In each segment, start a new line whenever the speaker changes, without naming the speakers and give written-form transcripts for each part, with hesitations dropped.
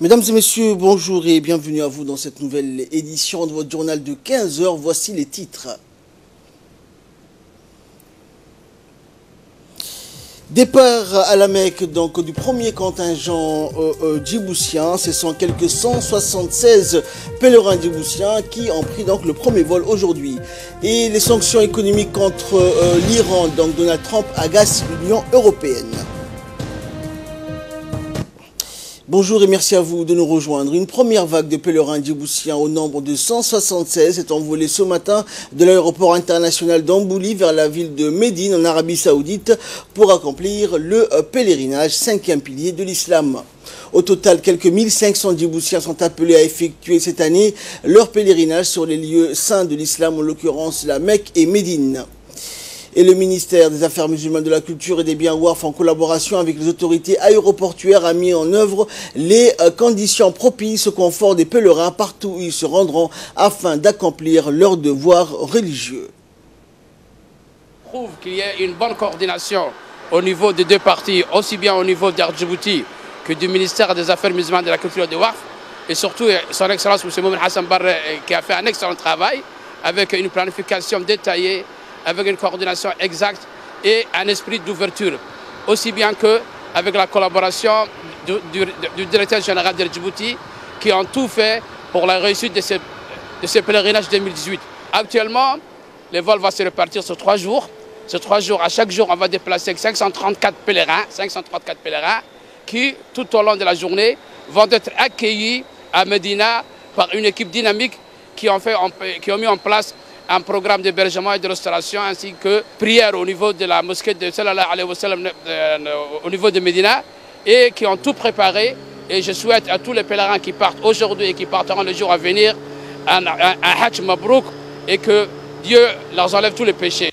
Mesdames et messieurs, bonjour et bienvenue à vous dans cette nouvelle édition de votre journal de 15 heures. Voici les titres. Départ à la Mecque donc du premier contingent djiboutien. Ce sont quelques 176 pèlerins djiboutiens qui ont pris donc le premier vol aujourd'hui. Et les sanctions économiques contre l'Iran, donc Donald Trump agace l'Union européenne. Bonjour et merci à vous de nous rejoindre. Une première vague de pèlerins djiboutiens au nombre de 176 est envolée ce matin de l'aéroport international d'Ambouli vers la ville de Médine en Arabie Saoudite pour accomplir le pèlerinage, 5e pilier de l'islam. Au total, quelques 1500 djiboutiens sont appelés à effectuer cette année leur pèlerinage sur les lieux saints de l'islam, en l'occurrence la Mecque et Médine. Et le ministère des Affaires musulmanes, de la Culture et des Biens Waqf, en collaboration avec les autorités aéroportuaires, a mis en œuvre les conditions propices au confort des pèlerins partout où ils se rendront afin d'accomplir leurs devoirs religieux.
Je trouve qu'il y a une bonne coordination au niveau des deux parties, aussi bien au niveau d'Air Djibouti que du ministère des Affaires musulmanes, de la Culture et des Waqf, et surtout son Excellence M. Mohamed Hassan Barre qui a fait un excellent travail avec une planification détaillée, avec une coordination exacte et un esprit d'ouverture, aussi bien qu'avec la collaboration du directeur général de Djibouti, qui ont tout fait pour la réussite de ce pèlerinage 2018. Actuellement, les vols vont se répartir sur 3 jours. Sur 3 jours, à chaque jour, on va déplacer 534 pèlerins qui, tout au long de la journée, vont être accueillis à Médina par une équipe dynamique qui ont mis en place un programme d'hébergement et de restauration ainsi que prière au niveau de la mosquée de Sallallahu alayhi wa sallam au niveau de Médina, et qui ont tout préparé. Et je souhaite à tous les pèlerins qui partent aujourd'hui et qui partiront les jours à venir un Hajj Mabrouk, et que Dieu leur enlève tous les péchés.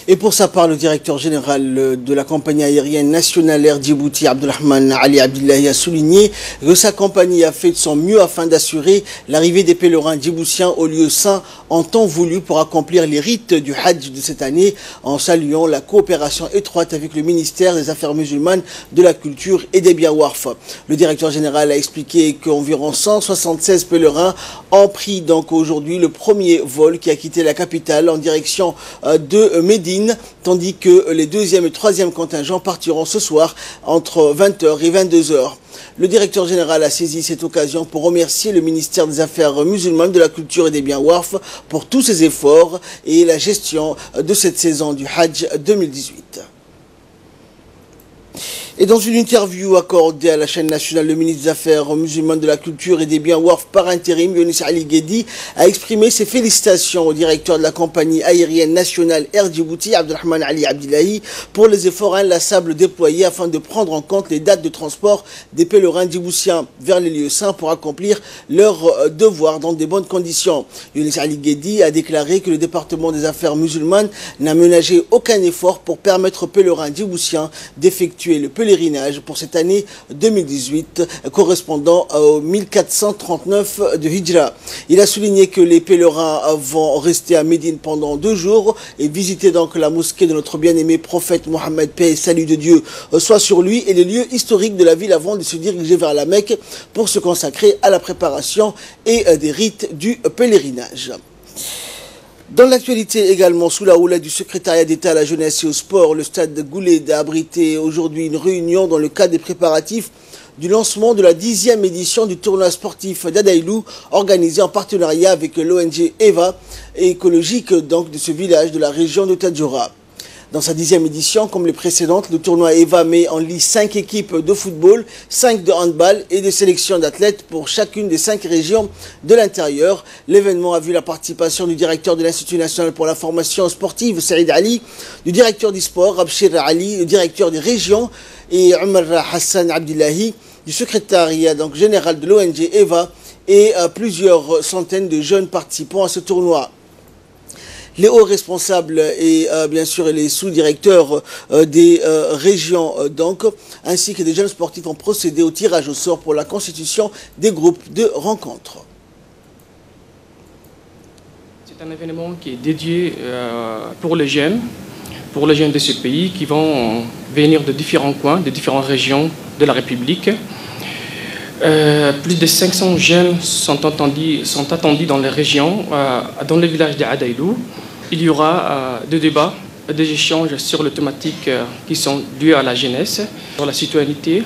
Et pour sa part, le directeur général de la compagnie aérienne nationale Air Djibouti, Abdelrahman Ali Abdillahi, a souligné que sa compagnie a fait de son mieux afin d'assurer l'arrivée des pèlerins djiboutiens au lieu saint en temps voulu pour accomplir les rites du Hajj de cette année, en saluant la coopération étroite avec le ministère des Affaires musulmanes, de la Culture et des Biens Waqf. Le directeur général a expliqué qu'environ 176 pèlerins ont pris donc aujourd'hui le premier vol qui a quitté la capitale en direction de Médine, tandis que les 2e et 3e contingents partiront ce soir entre 20h et 22h. Le directeur général a saisi cette occasion pour remercier le ministère des Affaires musulmanes, de la Culture et des Biens Waqf pour tous ses efforts et la gestion de cette saison du Hajj 2018. Et dans une interview accordée à la chaîne nationale, le ministre des Affaires musulmanes, de la Culture et des Biens Waqf par intérim, Younis Ali Guedi, a exprimé ses félicitations au directeur de la compagnie aérienne nationale Air Djibouti, Abdelrahman Ali Abdillahi, pour les efforts inlassables déployés afin de prendre en compte les dates de transport des pèlerins djiboutiens vers les lieux saints pour accomplir leurs devoirs dans de bonnes conditions. Younis Ali Guedi a déclaré que le département des Affaires musulmanes n'a ménagé aucun effort pour permettre aux pèlerins djiboutiens d'effectuer le pèlerinage pour cette année 2018 correspondant au 1439 de Hijra. Il a souligné que les pèlerins vont rester à Médine pendant 2 jours et visiter donc la mosquée de notre bien-aimé prophète Mohammed, paix et salut de Dieu soit sur lui, et les lieux historiques de la ville avant de se diriger vers la Mecque pour se consacrer à la préparation et des rites du pèlerinage. Dans l'actualité également, sous la houlette du secrétariat d'État à la jeunesse et au sport, le stade de Gouled a abrité aujourd'hui une réunion dans le cadre des préparatifs du lancement de la 10e édition du tournoi sportif d'Adaïlou, organisé en partenariat avec l'ONG EVA, écologique donc de ce village de la région de Tadjoura. Dans sa 10e édition, comme les précédentes, le tournoi EVA met en lice 5 équipes de football, 5 de handball et des sélections d'athlètes pour chacune des 5 régions de l'intérieur. L'événement a vu la participation du directeur de l'Institut national pour la formation sportive, Saïd Ali, du directeur du sport, Abshir Ali, le directeur des régions, et Omar Hassan Abdillahi, du secrétariat donc, général de l'ONG EVA, et plusieurs centaines de jeunes participants à ce tournoi. Les hauts responsables et bien sûr les sous-directeurs des régions donc, ainsi que des jeunes sportifs ont procédé au tirage au sort pour la constitution des groupes de rencontres.
C'est un événement qui est dédié pour les jeunes de ce pays qui vont venir de différents coins, de différentes régions de la République. Plus de 500 jeunes sont attendus dans les régions, dans le village d'Adaïlou. Il y aura des débats, des échanges sur les thématiques qui sont liées à la jeunesse, sur la citoyenneté,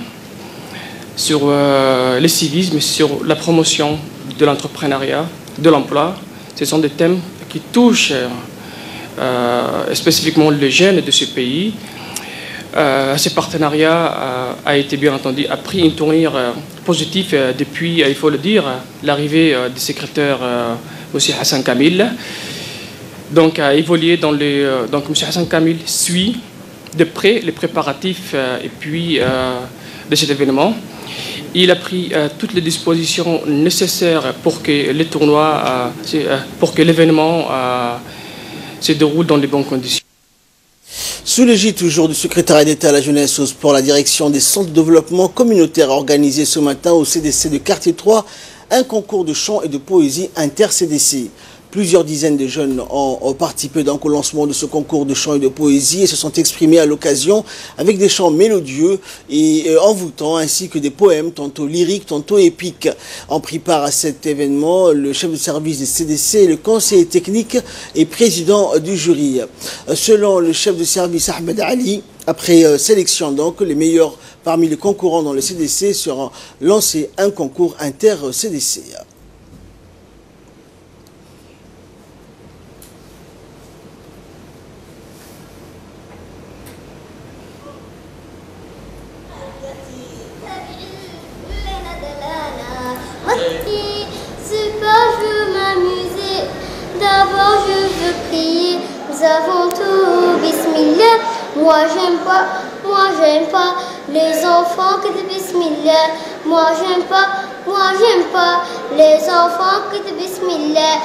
sur le civisme, sur la promotion de l'entrepreneuriat, de l'emploi. Ce sont des thèmes qui touchent spécifiquement les jeunes de ce pays. Ce partenariat a pris une tournure positive depuis, il faut le dire, l'arrivée du secrétaire M. Hassan Kamil. Donc, a évolué donc M. Hassan Kamil suit de près les préparatifs de cet événement. Il a pris toutes les dispositions nécessaires pour que les tournois, pour que l'événement se déroule dans les bonnes conditions.
Sous l'égide toujours du secrétariat d'État à la jeunesse au sport, la direction des centres de développement communautaire a organisé ce matin au CDC de Quartier 3 un concours de chant et de poésie inter-CDC. Plusieurs dizaines de jeunes ont participé donc au lancement de ce concours de chant et de poésie et se sont exprimés à l'occasion avec des chants mélodieux et envoûtants ainsi que des poèmes tantôt lyriques, tantôt épiques. En pris part à cet événement, le chef de service des CDC, le conseiller technique et président du jury. Selon le chef de service Ahmed Ali, après sélection donc, les meilleurs parmi les concurrents dans le CDC seront lancés un concours inter-CDC.
D'abord je veux prier, nous avons tout, bismillah. Moi j'aime pas les enfants qui disent bismillah. Moi j'aime pas les enfants qui disent bismillah.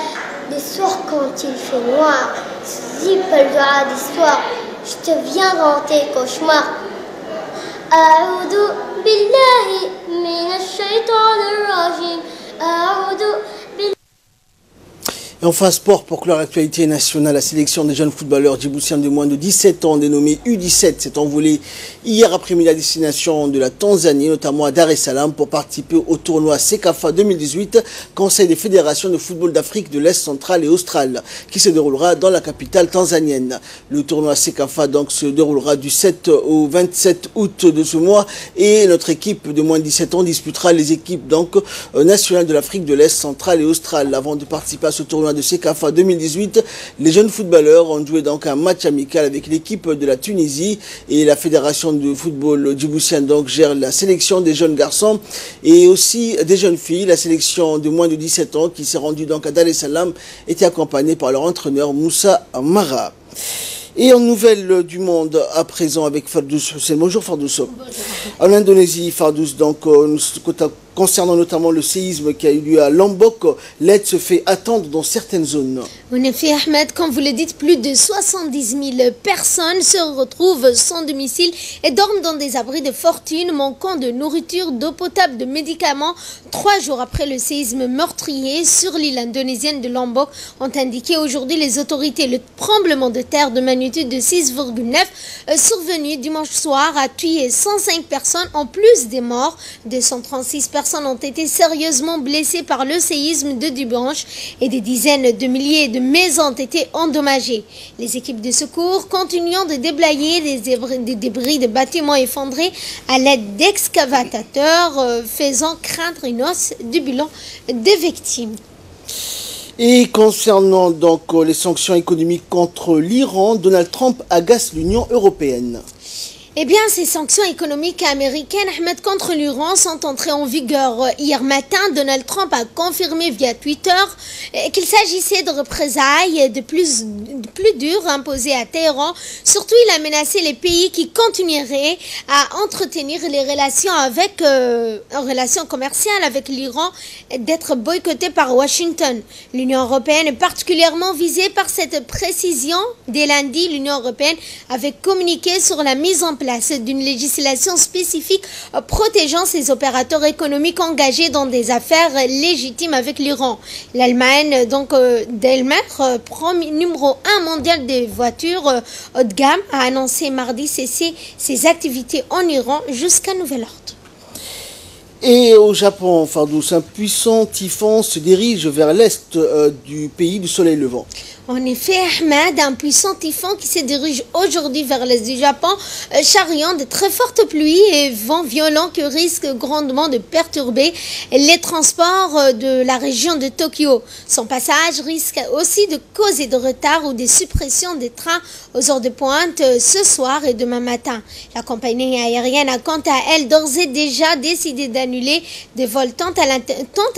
Les soirs quand il fait noir, je dis pas le droit d'histoire, je te viens dans tes cauchemars. A'oudou billahi minash shaitanir rajim. A'oudou billahi.
Et enfin, sport pour clore l'actualité nationale, la sélection des jeunes footballeurs djiboutiens de moins de 17 ans, dénommée U17, s'est envolée hier après-midi à destination de la Tanzanie, notamment à Dar es Salaam, pour participer au tournoi CECAFA 2018, Conseil des fédérations de football d'Afrique de l'Est central et austral, qui se déroulera dans la capitale tanzanienne. Le tournoi CECAFA donc se déroulera du 7 au 27 août de ce mois et notre équipe de moins de 17 ans disputera les équipes donc nationales de l'Afrique de l'Est central et austral. Avant de participer à ce tournoi de CECAFA 2018, les jeunes footballeurs ont joué donc un match amical avec l'équipe de la Tunisie et la fédération de football djiboutienne donc gère la sélection des jeunes garçons et aussi des jeunes filles. La sélection de moins de 17 ans qui s'est rendue donc à Dar es Salaam était accompagnée par leur entraîneur Moussa Mara. Et en nouvelles du monde, à présent avec Fardous Hussein. Bonjour Fardous. En Indonésie, Fardous, donc concernant notamment le séisme qui a eu lieu à Lombok, l'aide se fait attendre dans certaines zones.
En effet, Ahmed, comme vous le dites, plus de 70 000 personnes se retrouvent sans domicile et dorment dans des abris de fortune, manquant de nourriture, d'eau potable, de médicaments. 3 jours après le séisme meurtrier sur l'île indonésienne de Lombok, ont indiqué aujourd'hui les autorités. Le tremblement de terre de magnitude de 6,9 survenu dimanche soir a tué 105 personnes en plus des morts. 236 personnes ont été sérieusement blessées par le séisme de dimanche et des dizaines de milliers de maisons ont été endommagées. Les équipes de secours continuent de déblayer des débris de bâtiments effondrés à l'aide d'excavateurs, faisant craindre une hausse du bilan des victimes.
Et concernant donc les sanctions économiques contre l'Iran, Donald Trump agace l'Union européenne.
Eh bien, ces sanctions économiques américaines, Ahmed, contre l'Iran sont entrées en vigueur hier matin. Donald Trump a confirmé via Twitter qu'il s'agissait de représailles de plus dures imposées à Téhéran. Surtout, il a menacé les pays qui continueraient à entretenir les relations relations commerciales avec l'Iran d'être boycottés par Washington. L'Union européenne est particulièrement visée par cette précision. Dès lundi, l'Union européenne avait communiqué sur la mise en place d'une législation spécifique protégeant ses opérateurs économiques engagés dans des affaires légitimes avec l'Iran. L'Allemagne, donc Daimler, numéro 1 mondial des voitures haut de gamme, a annoncé mardi cesser ses activités en Iran jusqu'à nouvel ordre.
Et au Japon, Fardous, un puissant typhon se dirige vers l'est du pays du soleil levant.
En effet, Ahmed, un puissant typhon qui se dirige aujourd'hui vers l'est du Japon, charriant de très fortes pluies et vents violents qui risquent grandement de perturber les transports de la région de Tokyo. Son passage risque aussi de causer de retard ou des suppressions des trains aux heures de pointe ce soir et demain matin. La compagnie aérienne a quant à elle d'ores et déjà décidé d'annuler des vols tant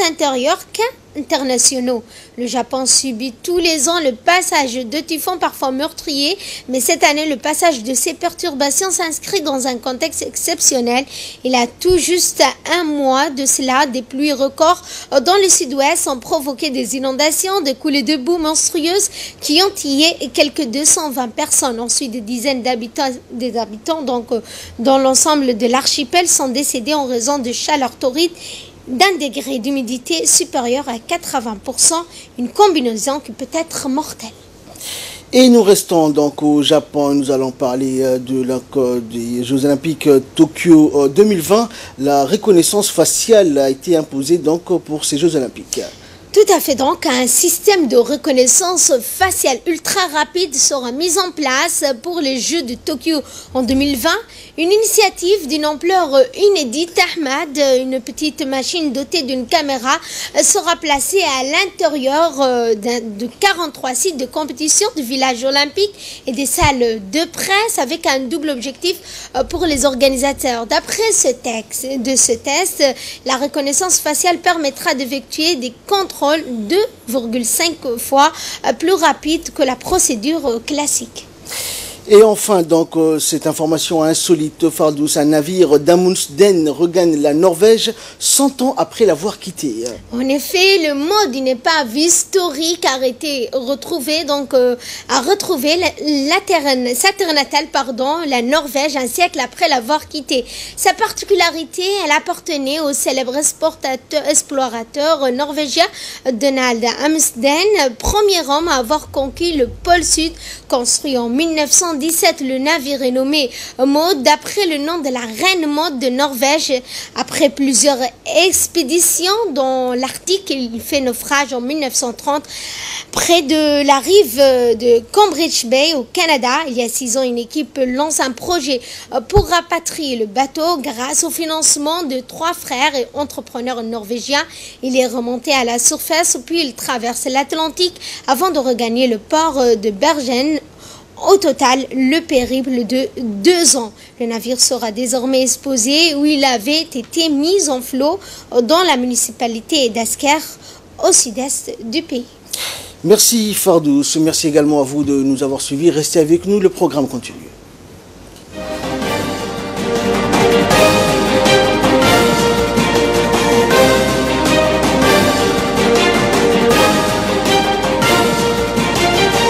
intérieurs qu'internationaux. Le Japon subit tous les ans le passage de typhons parfois meurtriers, mais cette année, le passage de ces perturbations s'inscrit dans un contexte exceptionnel. Il a tout juste un mois de cela, des pluies records dans le sud-ouest ont provoqué des inondations, des coulées de boue monstrueuses qui ont tué quelques 220 personnes. Ensuite, des dizaines des habitants donc, dans l'ensemble de l'archipel sont décédés en raison de chaleur torride d'un degré d'humidité supérieur à 80%, une combinaison qui peut être mortelle.
Et nous restons donc au Japon, nous allons parler des Jeux Olympiques Tokyo 2020. La reconnaissance faciale a été imposée donc pour ces Jeux Olympiques.
Tout à fait, donc un système de reconnaissance faciale ultra rapide sera mis en place pour les Jeux de Tokyo en 2020. Une initiative d'une ampleur inédite. Ahmad, une petite machine dotée d'une caméra, sera placée à l'intérieur de 43 sites de compétition du village olympique et des salles de presse avec un double objectif pour les organisateurs. D'après ce test, la reconnaissance faciale permettra d'effectuer des contrôles 2,5 fois plus rapide que la procédure classique.
Et enfin, donc, cette information insolite, Fardous, un navire d'Amundsen regagne la Norvège 100 ans après l'avoir quitté.
En effet, le mot d'une épave historique a été retrouvé, sa terre natale, la Norvège, un siècle après l'avoir quitté. Sa particularité, elle appartenait au célèbre explorateur norvégien Donald Amundsen, premier homme à avoir conquis le pôle Sud, construit en 1917. Le navire est nommé Maud d'après le nom de la reine Maud de Norvège. Après plusieurs expéditions dans l'Arctique, il fait naufrage en 1930 près de la rive de Cambridge Bay au Canada. Il y a 6 ans, une équipe lance un projet pour rapatrier le bateau grâce au financement de 3 frères et entrepreneurs norvégiens. Il est remonté à la surface puis il traverse l'Atlantique avant de regagner le port de Bergen. Au total, le périple de 2 ans. Le navire sera désormais exposé où il avait été mis en flot dans la municipalité d'Asker, au sud-est du pays.
Merci Fardous, merci également à vous de nous avoir suivis. Restez avec nous, le programme continue.